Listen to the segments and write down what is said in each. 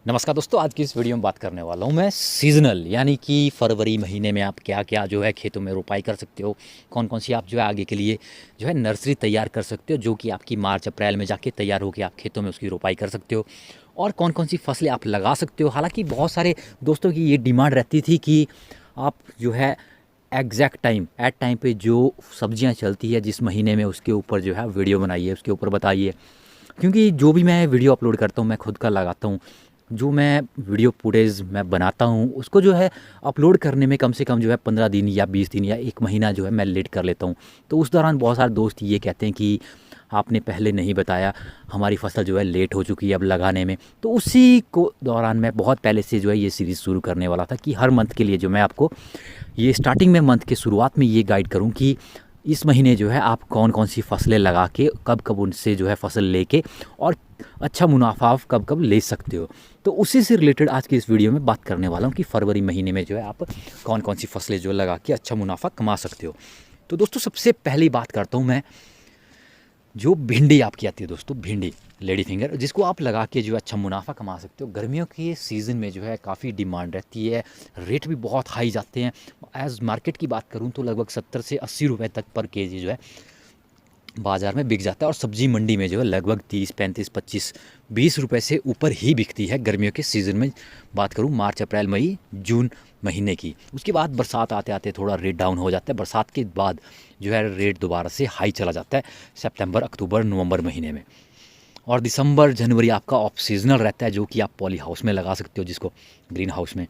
नमस्कार दोस्तों, आज की इस वीडियो में बात करने वाला हूँ मैं सीज़नल यानी कि फरवरी महीने में आप क्या क्या जो है खेतों में रोपाई कर सकते हो। कौन कौन सी आप जो है आगे के लिए जो है नर्सरी तैयार कर सकते हो, जो कि आपकी मार्च अप्रैल में जाके तैयार होकर आप खेतों में उसकी रोपाई कर सकते हो। और कौन कौन सी फसलें आप लगा सकते हो। हालांकि बहुत सारे दोस्तों की ये डिमांड रहती थी कि आप जो है एग्जैक्ट टाइम एट टाइम पे जो सब्जियां चलती है जिस महीने में, उसके ऊपर जो है वीडियो बनाइए, उसके ऊपर बताइए। क्योंकि जो भी मैं वीडियो अपलोड करता हूँ मैं खुद का लगाता हूँ। जो मैं वीडियो फुटेज मैं बनाता हूँ उसको जो है अपलोड करने में कम से कम जो है 15 दिन या 20 दिन या 1 महीना जो है मैं लेट कर लेता हूँ। तो उस दौरान बहुत सारे दोस्त ये कहते हैं कि आपने पहले नहीं बताया, हमारी फसल जो है लेट हो चुकी है अब लगाने में। तो उसी को दौरान मैं बहुत पहले से जो है ये सीरीज़ शुरू करने वाला था कि हर मंथ के लिए जो मैं आपको ये स्टार्टिंग में मंथ के शुरुआत में ये गाइड करूँ कि इस महीने जो है आप कौन कौन सी फसलें लगा के कब कब उनसे जो है फसल लेके और अच्छा मुनाफा आप कब कब ले सकते हो। तो उसी से रिलेटेड आज की इस वीडियो में बात करने वाला हूँ कि फरवरी महीने में जो है आप कौन कौन सी फसलें जो लगा के अच्छा मुनाफा कमा सकते हो। तो दोस्तों सबसे पहली बात करता हूँ मैं, जो भिंडी आपकी आती है दोस्तों, भिंडी लेडी फिंगर, जिसको आप लगा के जो है अच्छा मुनाफा कमा सकते हो। गर्मियों के सीज़न में जो है काफ़ी डिमांड रहती है, रेट भी बहुत हाई जाते हैं। एज़ मार्केट की बात करूं तो लगभग 70 से 80 रुपए तक पर केजी जो है बाज़ार में बिक जाता है। और सब्जी मंडी में जो है लगभग 30, 35, 25, 20 रुपए से ऊपर ही बिकती है गर्मियों के सीज़न में। बात करूं मार्च अप्रैल मई जून महीने की। उसके बाद बरसात आते आते थोड़ा रेट डाउन हो जाता है। बरसात के बाद जो है रेट दोबारा से हाई चला जाता है सितंबर, अक्टूबर, नवंबर महीने में। और दिसंबर जनवरी आपका ऑफ सीजनल रहता है, जो कि आप पॉली हाउस में लगा सकते हो, जिसको ग्रीन हाउस में।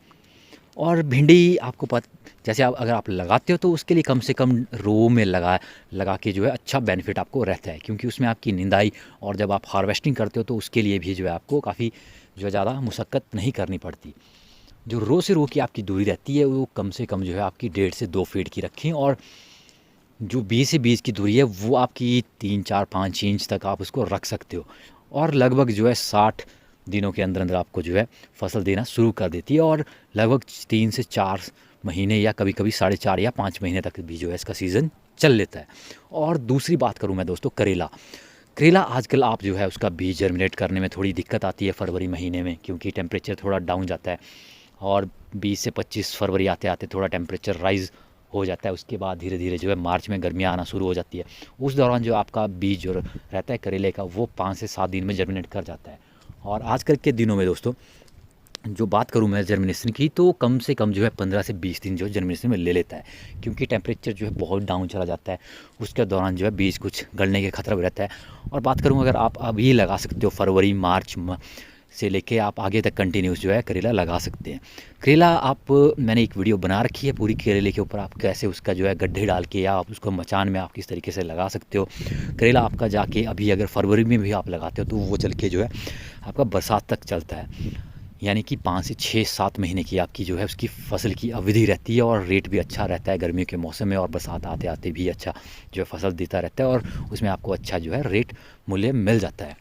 और भिंडी आपको जैसे आप अगर आप लगाते हो तो उसके लिए कम से कम रो में लगा के जो है अच्छा बेनिफिट आपको रहता है, क्योंकि उसमें आपकी निंदाई और जब आप हार्वेस्टिंग करते हो तो उसके लिए भी जो है आपको काफ़ी जो है ज़्यादा मुशक्क़त नहीं करनी पड़ती। जो रो से रो की आपकी दूरी रहती है वो कम से कम जो है आपकी 1.5 से 2 फीट की रखें। और जो 20 से 20 की दूरी है वो आपकी 3, 4, 5 इंच तक आप उसको रख सकते हो। और लगभग जो है 60 दिनों के अंदर अंदर आपको जो है फसल देना शुरू कर देती है। और लगभग 3 से 4 महीने या कभी कभी 4.5 या 5 महीने तक भी जो है इसका सीज़न चल लेता है। और दूसरी बात करूँ मैं दोस्तों, करेला। करेला आजकल आप जो है उसका बीज जर्मिनेट करने में थोड़ी दिक्कत आती है फरवरी महीने में, क्योंकि टेम्परेचर थोड़ा डाउन जाता है। और 20 से 25 फरवरी आते आते थोड़ा टेम्परेचर राइज़ हो जाता है। उसके बाद धीरे धीरे जो है मार्च में गर्मियाँ आना शुरू हो जाती है। उस दौरान जो आपका बीज जो रहता है करेले का वो 5 से 7 दिन में जर्मिनेट कर जाता है। और आजकल के दिनों में दोस्तों जो बात करूं मैं जर्मिनेशन की, तो कम से कम जो है 15 से 20 दिन जो है जर्मिनेशन में ले लेता है, क्योंकि टेम्परेचर जो है बहुत डाउन चला जाता है। उसके दौरान जो है बीज कुछ गलने के खतरा भी रहता है। और बात करूं अगर आप अभी लगा सकते हो फरवरी मार्च से लेके आप आगे तक कंटिन्यूस जो है करेला लगा सकते हैं। करेला आप मैंने एक वीडियो बना रखी है पूरी करेले के ऊपर, आप कैसे उसका जो है गड्ढे डाल के या आप उसको मचान में आप किस तरीके से लगा सकते हो। करेला आपका जाके अभी अगर फरवरी में भी आप लगाते हो तो वो चल के जो है आपका बरसात तक चलता है, यानी कि 5 से 6-7 महीने की आपकी जो है उसकी फसल की अवधि रहती है। और रेट भी अच्छा रहता है गर्मियों के मौसम में, और बरसात आते आते भी अच्छा जो है फसल देता रहता है और उसमें आपको अच्छा जो है रेट मूल्य मिल जाता है।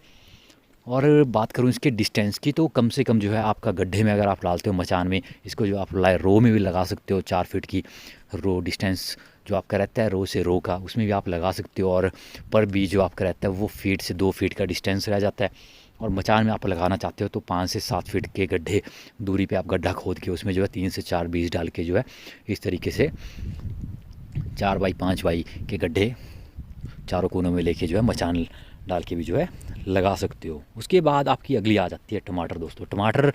और बात करूँ इसके डिस्टेंस की, तो कम से कम जो है आपका गड्ढे में अगर आप डालते हो मचान में, इसको जो आप रो में भी लगा सकते हो। 4 फीट की रो डिस्टेंस जो आपका रहता है रो से रो का, उसमें भी आप लगा सकते हो। और पर बीज जो आपका रहता है वो फीट से 2 फीट का डिस्टेंस रह जाता है। और मचान में आप लगाना चाहते हो तो 5 से 7 फीट के गड्ढे दूरी पे आप गड्ढा खोद के उसमें जो है 3 से 4 बीज डाल के जो है इस तरीके से 4 बाई 5 बाई के गड्ढे चारों कोनों में लेके जो है मचान डाल के भी जो है लगा सकते हो। उसके बाद आपकी अगली आ जाती है टमाटर दोस्तों। टमाटर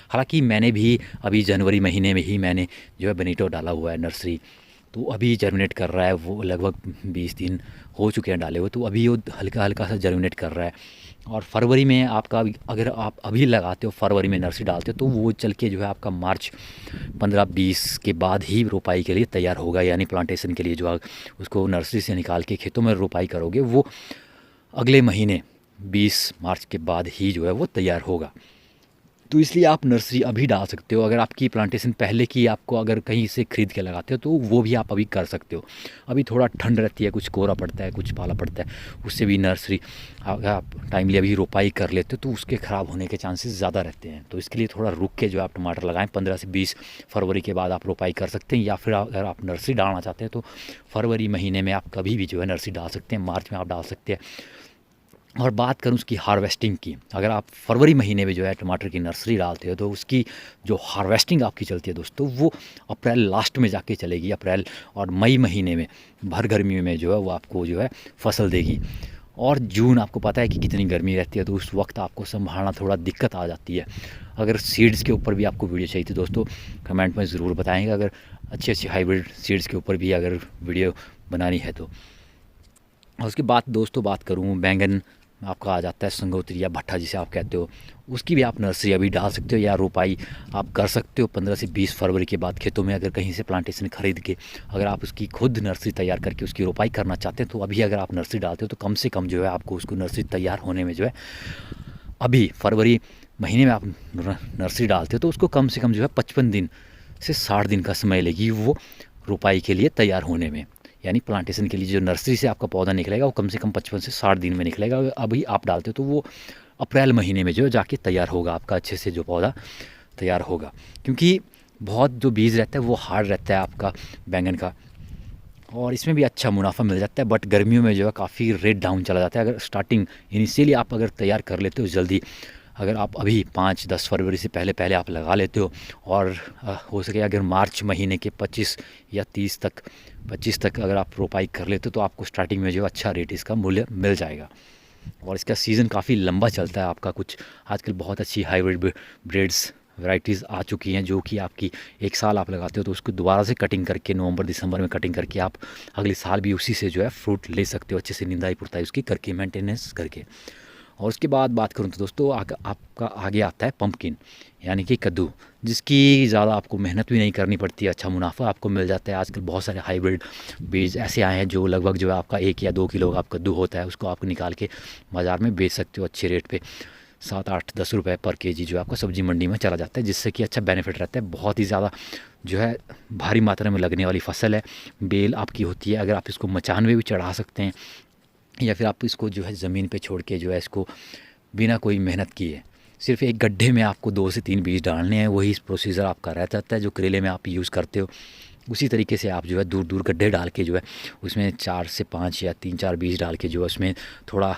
हालांकि मैंने भी अभी जनवरी महीने में ही मैंने जो है बनीटो डाला हुआ है नर्सरी, तो अभी जर्मिनेट कर रहा है। वो लगभग 20 दिन हो चुके हैं डाले हुए, तो अभी वो हल्का हल्का सा जर्मिनेट कर रहा है। और फरवरी में आपका अगर आप अभी लगाते हो फरवरी में नर्सरी डालते हो तो वो चल के जो है आपका मार्च 15-20 के बाद ही रोपाई के लिए तैयार होगा। यानी प्लांटेशन के लिए जो आप उसको नर्सरी से निकाल के खेतों में रोपाई करोगे वो अगले महीने 20 मार्च के बाद ही जो है वो तैयार होगा। तो इसलिए आप नर्सरी अभी डाल सकते हो। अगर आपकी प्लांटेशन पहले की आपको अगर कहीं से ख़रीद के लगाते हो तो वो भी आप अभी कर सकते हो। अभी थोड़ा ठंड रहती है, कुछ कोहरा पड़ता है, कुछ पाला पड़ता है, उससे भी नर्सरी अगर आप टाइमली अभी रोपाई कर लेते हो तो उसके ख़राब होने के चांसेस ज़्यादा रहते हैं। तो इसके लिए थोड़ा रुक के जो आप टमाटर लगाएं। 15 से 20 फरवरी के बाद आप रोपाई कर सकते हैं। या फिर अगर आप नर्सरी डालना चाहते हैं तो फरवरी महीने में आप कभी भी जो है नर्सरी डाल सकते हैं। मार्च में आप डाल सकते हैं। और बात करूँ उसकी हार्वेस्टिंग की, अगर आप फरवरी महीने में जो है टमाटर की नर्सरी डालते हो तो उसकी जो हार्वेस्टिंग आपकी चलती है दोस्तों, वो अप्रैल लास्ट में जाके चलेगी। अप्रैल और मई महीने में भर गर्मी में जो है वो आपको जो है फसल देगी। और जून आपको पता है कि कितनी गर्मी रहती है, तो उस वक्त आपको संभालना थोड़ा दिक्कत आ जाती है। अगर सीड्स के ऊपर भी आपको वीडियो चाहिए थी दोस्तों, कमेंट में ज़रूर बताएंगे। अगर अच्छी अच्छी हाइब्रिड सीड्स के ऊपर भी अगर वीडियो बनानी है तो। और उसके बाद दोस्तों बात करूँ, बैंगन आपका आ जाता है संगोत्री या भट्टा जिसे आप कहते हो, उसकी भी आप नर्सरी अभी डाल सकते हो या रोपाई आप कर सकते हो 15 से 20 फरवरी के बाद खेतों में। अगर कहीं से प्लांटेशन खरीद के अगर आप उसकी खुद नर्सरी तैयार करके उसकी रोपाई करना चाहते हैं तो अभी अगर आप नर्सरी डालते हो तो कम से कम जो है आपको उसको नर्सरी तैयार होने में जो है, अभी फरवरी महीने में आप नर्सरी डालते हो तो उसको कम से कम जो है 55 दिन से 60 दिन का समय लेगी वो रोपाई के लिए तैयार होने में। यानी प्लांटेशन के लिए जो नर्सरी से आपका पौधा निकलेगा वो कम से कम 55 से 60 दिन में निकलेगा। अभी आप डालते हो तो वो अप्रैल महीने में जो जाके तैयार होगा आपका, अच्छे से जो पौधा तैयार होगा। क्योंकि बहुत जो बीज रहता है वो हार्ड रहता है आपका बैंगन का, और इसमें भी अच्छा मुनाफा मिल जाता है। बट गर्मियों में जो है काफ़ी रेट डाउन चला जाता है। अगर स्टार्टिंग इनिशियली आप अगर तैयार कर लेते हो जल्दी, अगर आप अभी 5-10 फरवरी से पहले पहले आप लगा लेते हो और हो सके अगर मार्च महीने के 25 या 25 तक अगर आप रोपाई कर लेते हो तो आपको स्टार्टिंग में जो अच्छा रेट इसका मूल्य मिल जाएगा। और इसका सीज़न काफ़ी लंबा चलता है आपका। कुछ आजकल बहुत अच्छी हाइब्रिड ब्रेड्स वैराइटीज़ आ चुकी हैं जो कि आपकी 1 साल आप लगाते हो तो उसको दोबारा से कटिंग करके नवंबर दिसंबर में कटिंग करके आप अगले साल भी उसी से जो है फ्रूट ले सकते हो, अच्छे से निंदाई पुरताई उसकी करके मेंटेनेंस करके। और उसके बाद बात करूँ तो दोस्तों आपका आगे आता है पम्पकिन यानी कि कद्दू, जिसकी ज़्यादा आपको मेहनत भी नहीं करनी पड़ती है, अच्छा मुनाफा आपको मिल जाता है। आजकल बहुत सारे हाइब्रिड बीज ऐसे आए हैं जो लगभग जो है आपका 1 या 2 किलो का आप कद्दू होता है उसको आप निकाल के बाज़ार में बेच सकते हो अच्छे रेट पे। 7-8-10 रुपये पर केजी जो आपको सब्ज़ी मंडी में चला जाता है, जिससे कि अच्छा बेनिफिट रहता है। बहुत ही ज़्यादा जो है भारी मात्रा में लगने वाली फसल है, बेल आपकी होती है। अगर आप इसको मचान में भी चढ़ा सकते हैं या फिर आप इसको जो है ज़मीन पे छोड़ के जो है इसको बिना कोई मेहनत किए सिर्फ एक गड्ढे में आपको 2 से 3 बीज डालने हैं, वही प्रोसीजर आपका रह जाता है जो करेले में आप यूज़ करते हो। उसी तरीके से आप जो है दूर दूर गड्ढे डाल के जो है उसमें 4 से 5 या 3-4 बीज डाल के जो है उसमें थोड़ा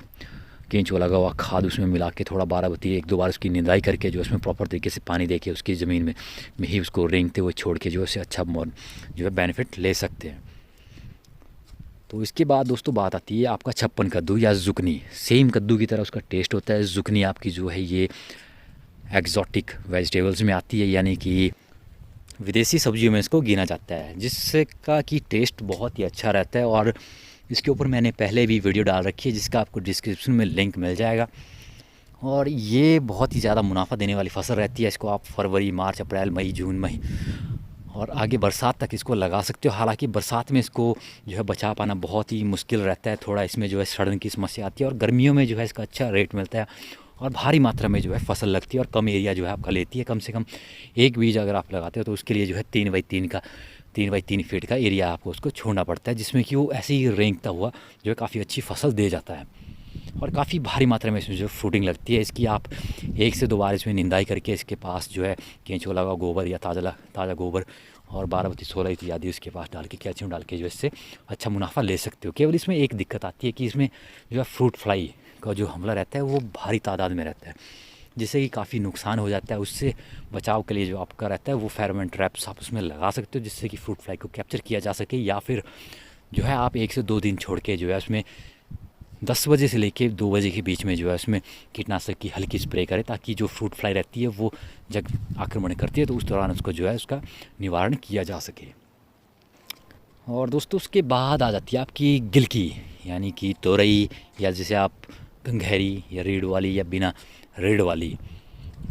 केंचुआ लगा हुआ खाद उसमें मिला के थोड़ा बारबती 1-2 बार उसकी निंदाई करके जो उसमें प्रॉपर तरीके से पानी दे के उसकी ज़मीन में ही उसको रेंगते हुए छोड़ के जो उससे अच्छा जो है बेनिफिट ले सकते हैं। तो इसके बाद दोस्तों बात आती है आपका छप्पन कद्दू या जुकनी। सेम कद्दू की तरह उसका टेस्ट होता है। जुकनी आपकी जो है ये एक्जॉटिक वेजिटेबल्स में आती है, यानी कि विदेशी सब्जियों में इसको गिना जाता है, जिससे का कि टेस्ट बहुत ही अच्छा रहता है। और इसके ऊपर मैंने पहले भी वीडियो डाल रखी है जिसका आपको डिस्क्रिप्शन में लिंक मिल जाएगा। और ये बहुत ही ज़्यादा मुनाफा देने वाली फसल रहती है। इसको आप फरवरी, मार्च, अप्रैल, मई, जून, मई और आगे बरसात तक इसको लगा सकते हो। हालांकि बरसात में इसको जो है बचा पाना बहुत ही मुश्किल रहता है, थोड़ा इसमें जो है सड़न की समस्या आती है। और गर्मियों में जो है इसका अच्छा रेट मिलता है और भारी मात्रा में जो है फसल लगती है और कम एरिया जो है आपका लेती है। कम से कम एक बीज अगर आप लगाते हो तो उसके लिए जो है 3x3 फीट का एरिया आपको उसको छोड़ना पड़ता है, जिसमें कि वो ऐसे ही रेंगता हुआ जो है काफ़ी अच्छी फसल दे जाता है। और काफ़ी भारी मात्रा में इसमें जो फ्रूटिंग लगती है। इसकी आप 1 से 2 बार इसमें निंदाई करके इसके पास जो है केंचुआ लगा गोबर या ताज़ा गोबर और बारबती 16 इत्यादि उसके पास डाल के कैल्शियम डाल के जो इससे अच्छा मुनाफा ले सकते हो। केवल इसमें एक दिक्कत आती है कि इसमें जो है फ्रूट फ्लाई का जो हमला रहता है वो भारी तादाद में रहता है, जिससे कि काफ़ी नुकसान हो जाता है। उससे बचाव के लिए जो आपका रहता है वो फेरोमोन ट्रैप्स आप उसमें लगा सकते हो, जिससे कि फ्रूट फ्लाई को कैप्चर किया जा सके। या फिर जो है आप 1 से 2 दिन छोड़ के जो है उसमें 10 बजे से लेके 2 बजे के बीच में जो है उसमें कीटनाशक की हल्की स्प्रे करें, ताकि जो फ्रूट फ्लाई रहती है वो जब आक्रमण करती है तो उस दौरान उसको जो है उसका निवारण किया जा सके। और दोस्तों उसके बाद आ जाती है आपकी गिलकी यानी कि तोरई, या जिसे आप गंगहरी या रीढ़ वाली या बिना रीढ़ वाली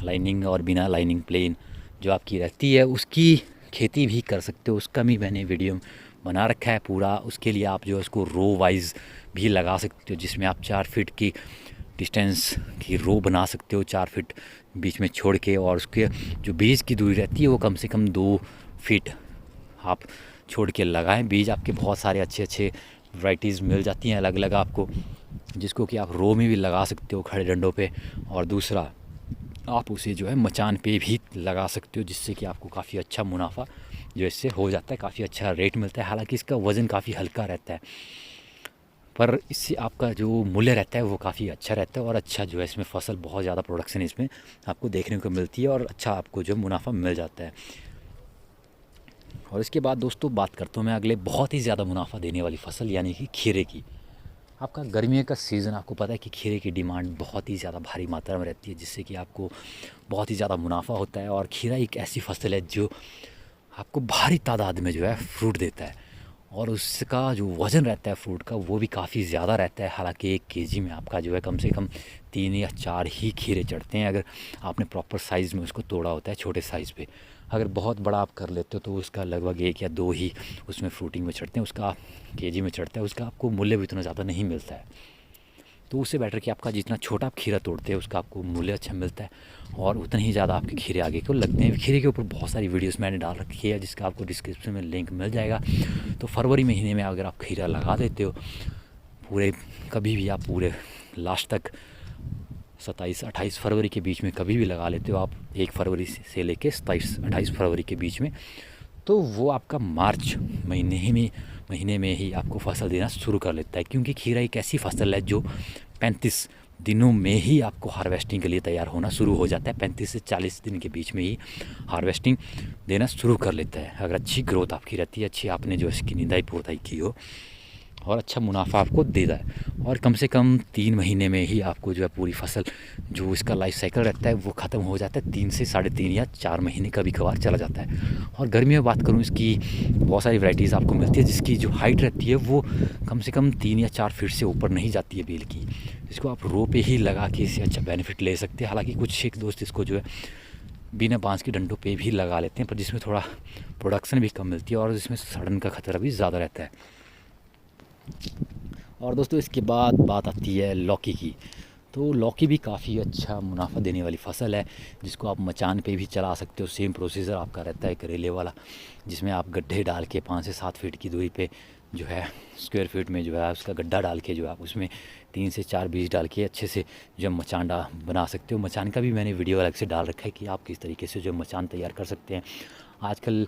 लाइनिंग और बिना लाइनिंग प्लेन जो आपकी रहती है उसकी खेती भी कर सकते हो। उसका भी मैंने वीडियो बना रखा है पूरा। उसके लिए आप जो है उसको रो वाइज भी लगा सकते हो, जिसमें आप 4 फीट की डिस्टेंस की रो बना सकते हो, 4 फीट बीच में छोड़ के। और उसके जो बीज की दूरी रहती है वो कम से कम 2 फीट आप छोड़ के लगाएं। बीज आपके बहुत सारे अच्छे वैराइटीज़ मिल जाती हैं अलग अलग आपको, जिसको कि आप रो में भी लगा सकते हो खड़े डंडों पे। और दूसरा आप उसे जो है मचान पे भी लगा सकते हो, जिससे कि आपको काफ़ी अच्छा मुनाफा जो इससे हो जाता है, काफ़ी अच्छा रेट मिलता है। हालांकि इसका वज़न काफ़ी हल्का रहता है, पर इससे आपका जो मूल्य रहता है वो काफ़ी अच्छा रहता है और अच्छा जो है इसमें फसल बहुत ज़्यादा प्रोडक्शन इसमें आपको देखने को मिलती है और अच्छा आपको जो मुनाफा मिल जाता है। और इसके बाद दोस्तों बात करता हूँ मैं अगले बहुत ही ज़्यादा मुनाफा देने वाली फसल यानी कि खीरे की। आपका गर्मियों का सीज़न आपको पता है कि खीरे की डिमांड बहुत ही ज़्यादा भारी मात्रा में रहती है, जिससे कि आपको बहुत ही ज़्यादा मुनाफा होता है। और खीरा एक ऐसी फसल है जो आपको भारी तादाद में जो है फ्रूट देता है और उसका जो वज़न रहता है फ्रूट का वो भी काफ़ी ज़्यादा रहता है। हालांकि 1 केजी में आपका जो है कम से कम 3 या 4 ही खीरे चढ़ते हैं, अगर आपने प्रॉपर साइज़ में उसको तोड़ा होता है छोटे साइज़ पे। अगर बहुत बड़ा आप कर लेते हो तो उसका लगभग 1 या 2 ही उसमें फ्रूटिंग में चढ़ते हैं, उसका केजी में चढ़ता है, उसका आपको मूल्य भी इतना ज़्यादा नहीं मिलता है। तो उससे बेटर कि आपका जितना छोटा आप खीरा तोड़ते हैं उसका आपको मूल्य अच्छा मिलता है और उतने ही ज़्यादा आपके खीरे आगे को लगते हैं। खीरे के ऊपर बहुत सारी वीडियोस मैंने डाल रखी है जिसका आपको डिस्क्रिप्शन में लिंक मिल जाएगा। तो फरवरी महीने में अगर आप खीरा लगा देते हो पूरे, कभी भी आप पूरे लास्ट तक 27-28 फरवरी के बीच में कभी भी लगा लेते हो आप, 1 फरवरी से लेके 27-28 फरवरी के बीच में, तो वो आपका मार्च महीने में ही आपको फसल देना शुरू कर लेता है। क्योंकि खीरा एक ऐसी फसल है जो 35 दिनों में ही आपको हार्वेस्टिंग के लिए तैयार होना शुरू हो जाता है। 35 से 40 दिन के बीच में ही हार्वेस्टिंग देना शुरू कर लेता है, अगर अच्छी ग्रोथ आपकी रहती है, अच्छी आपने जो इसकी निदाई पुरताई की हो और अच्छा मुनाफा आपको देता है। और कम से कम 3 महीने में ही आपको जो है पूरी फसल जो इसका लाइफ साइकिल रहता है वो ख़त्म हो जाता है। 3 से 3.5 या 4 महीने कभी कभार चला जाता है। और गर्मियों में बात करूँ इसकी बहुत सारी वैरायटीज़ आपको मिलती है जिसकी जो हाइट रहती है वो कम से कम 3 या 4 फीट से ऊपर नहीं जाती है बेल की, जिसको आप रो पे ही लगा के इससे अच्छा बेनिफिट ले सकते हैं। हालाँकि कुछ एक दोस्त इसको जो है बिना बांस की डंडों पे भी लगा लेते हैं, पर जिसमें थोड़ा प्रोडक्शन भी कम मिलती है और जिसमें सड़न का खतरा भी ज़्यादा रहता है। और दोस्तों इसके बाद बात आती है लौकी की। तो लौकी भी काफ़ी अच्छा मुनाफा देने वाली फसल है जिसको आप मचान पे भी चला सकते हो। सेम प्रोसीजर आपका रहता है करेले वाला, जिसमें आप गड्ढे डाल के 5 से 7 फीट की दूरी पे जो है स्क्वायर फीट में जो है उसका गड्ढा डाल के जो है आप उसमें 3 से 4 बीज डाल के अच्छे से जो मचान बना सकते हो। मचान का भी मैंने वीडियो अलग से डाल रखा है कि आप किस तरीके से जो मचान तैयार कर सकते हैं। आजकल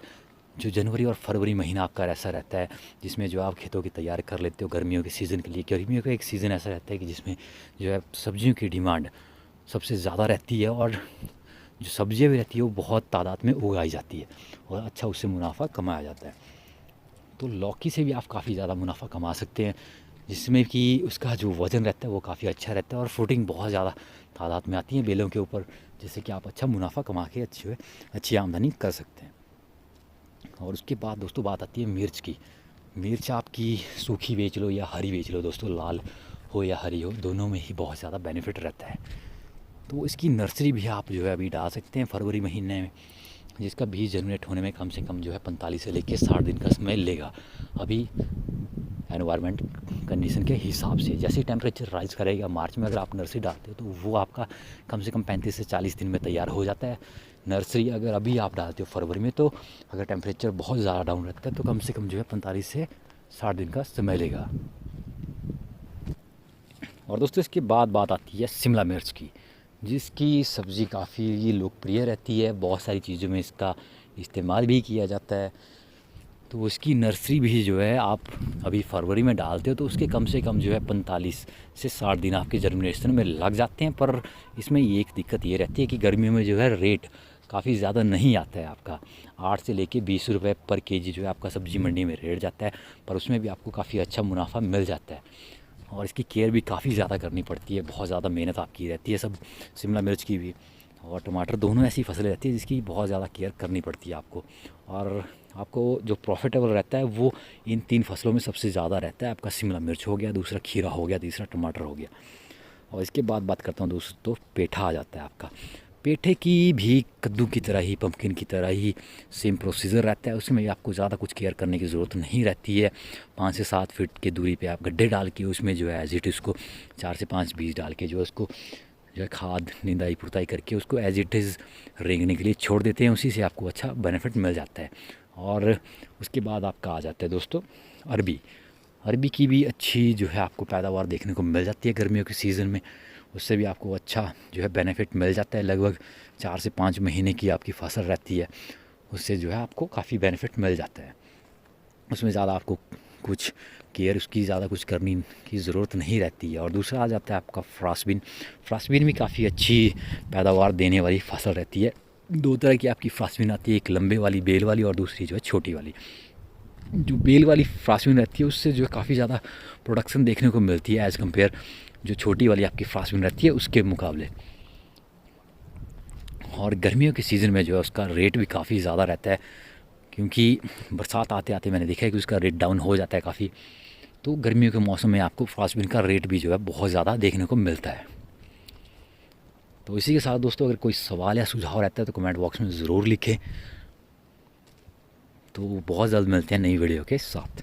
जो जनवरी और फरवरी महीना आपका ऐसा रहता है जिसमें जो आप खेतों की तैयार कर लेते हो गर्मियों के सीज़न के लिए। गर्मियों का एक सीज़न ऐसा रहता है कि जिसमें जो है सब्जियों की डिमांड सबसे ज़्यादा रहती है और जो सब्जियां भी रहती है वो बहुत तादाद में उगाई जाती है और अच्छा उससे मुनाफा कमाया जाता है। तो लौकी से भी आप काफ़ी ज़्यादा मुनाफा कमा सकते हैं, जिसमें कि उसका जो वज़न रहता है वो काफ़ी अच्छा रहता है और फ्रूटिंग बहुत ज़्यादा तादाद में आती है बेलों के ऊपर, जिससे कि आप अच्छा मुनाफा कमा के अच्छी आमदनी कर सकते हैं। और उसके बाद दोस्तों बात आती है मिर्च की। मिर्च आपकी सूखी बेच लो या हरी बेच लो दोस्तों, लाल हो या हरी हो दोनों में ही बहुत ज़्यादा बेनिफिट रहता है। तो इसकी नर्सरी भी आप जो है अभी डाल सकते हैं फरवरी महीने में, जिसका बीज जनरेट होने में कम से कम जो है 45 से लेकर 60 दिन का समय लेगा। अभी एनवायरनमेंट कंडीशन के हिसाब से जैसे टेम्परेचर राइज़ करेगा मार्च में अगर आप नर्सरी डालते हो तो वो आपका कम से कम 35 से 40 दिन में तैयार हो जाता है। नर्सरी अगर अभी आप डालते हो फरवरी में तो अगर टेम्परेचर बहुत ज़्यादा डाउन रहता है तो कम से कम जो है 45 से 60 दिन का समय लेगा। और दोस्तों इसके बाद बात आती है शिमला मिर्च की, जिसकी सब्ज़ी काफ़ी लोकप्रिय रहती है, बहुत सारी चीज़ों में इसका इस्तेमाल भी किया जाता है। तो उसकी नर्सरी भी जो है आप अभी फरवरी में डालते हो तो उसके कम से कम जो है 45 से 60 दिन आपके जर्मिनेशन में लग जाते हैं। पर इसमें एक दिक्कत ये रहती है कि गर्मियों में जो है रेट काफ़ी ज़्यादा नहीं आता है आपका, 8 से लेके 20 रुपये पर केजी जो है आपका सब्ज़ी मंडी में रेट जाता है, पर उसमें भी आपको काफ़ी अच्छा मुनाफा मिल जाता है। और इसकी केयर भी काफ़ी ज़्यादा करनी पड़ती है, बहुत ज़्यादा मेहनत आपकी रहती है, सब शिमला मिर्च की भी और टमाटर दोनों ऐसी फसलें रहती है जिसकी बहुत ज़्यादा केयर करनी पड़ती है आपको। और आपको जो प्रॉफिटेबल रहता है वो इन 3 फसलों में सबसे ज़्यादा रहता है। आपका शिमला मिर्च हो गया, दूसरा खीरा हो गया, तीसरा टमाटर हो गया। और इसके बाद बात करता हूँ दोस्तों, पेठा आ जाता है आपका। पेठे की भी कद्दू की तरह ही, पम्पकिन की तरह ही सेम प्रोसीजर रहता है। उसमें भी आपको ज़्यादा कुछ केयर करने की ज़रूरत नहीं रहती है। 5 से 7 फीट की दूरी पे आप गड्ढे डाल के उसमें जो है एज इट इसको 4 से 5 बीज डाल के जो है उसको जो है खाद निदाई पुताई करके उसको एज इट इज़ रेंगने के लिए छोड़ देते हैं। उसी से आपको अच्छा बेनिफिट मिल जाता है। और उसके बाद आपका आ जाता है दोस्तों अरबी। अरबी की भी अच्छी जो है आपको पैदावार देखने को मिल जाती है गर्मियों के सीज़न में। उससे भी आपको अच्छा जो है बेनिफिट मिल जाता है। लगभग 4 से 5 महीने की आपकी फसल रहती है, उससे जो है आपको काफ़ी बेनिफिट मिल जाता है। उसमें ज़्यादा आपको कुछ केयर उसकी ज़्यादा कुछ करने की ज़रूरत नहीं रहती है। और दूसरा आ जाता है आपका फ्रासबीन। फ्रासबीन भी काफ़ी अच्छी पैदावार देने वाली फसल रहती है। दो तरह की आपकी फ्रासबीन आती है, एक लंबे वाली बेल वाली और दूसरी जो है छोटी वाली। जो बेल वाली फ्रासबीन रहती है उससे जो है काफ़ी ज़्यादा प्रोडक्शन देखने को मिलती है एज़ कम्पेयर जो छोटी वाली आपकी फ्रासबीन रहती है उसके मुकाबले। और गर्मियों के सीज़न में जो है उसका रेट भी काफ़ी ज़्यादा रहता है, क्योंकि बरसात आते आते मैंने देखा है कि उसका रेट डाउन हो जाता है काफ़ी। तो गर्मियों के मौसम में आपको फ्रासबीन का रेट भी जो है बहुत ज़्यादा देखने को मिलता है। तो इसी के साथ दोस्तों, अगर कोई सवाल या सुझाव रहता है तो कमेंट बॉक्स में ज़रूर लिखें। तो बहुत जल्द मिलते हैं नई वीडियो के साथ।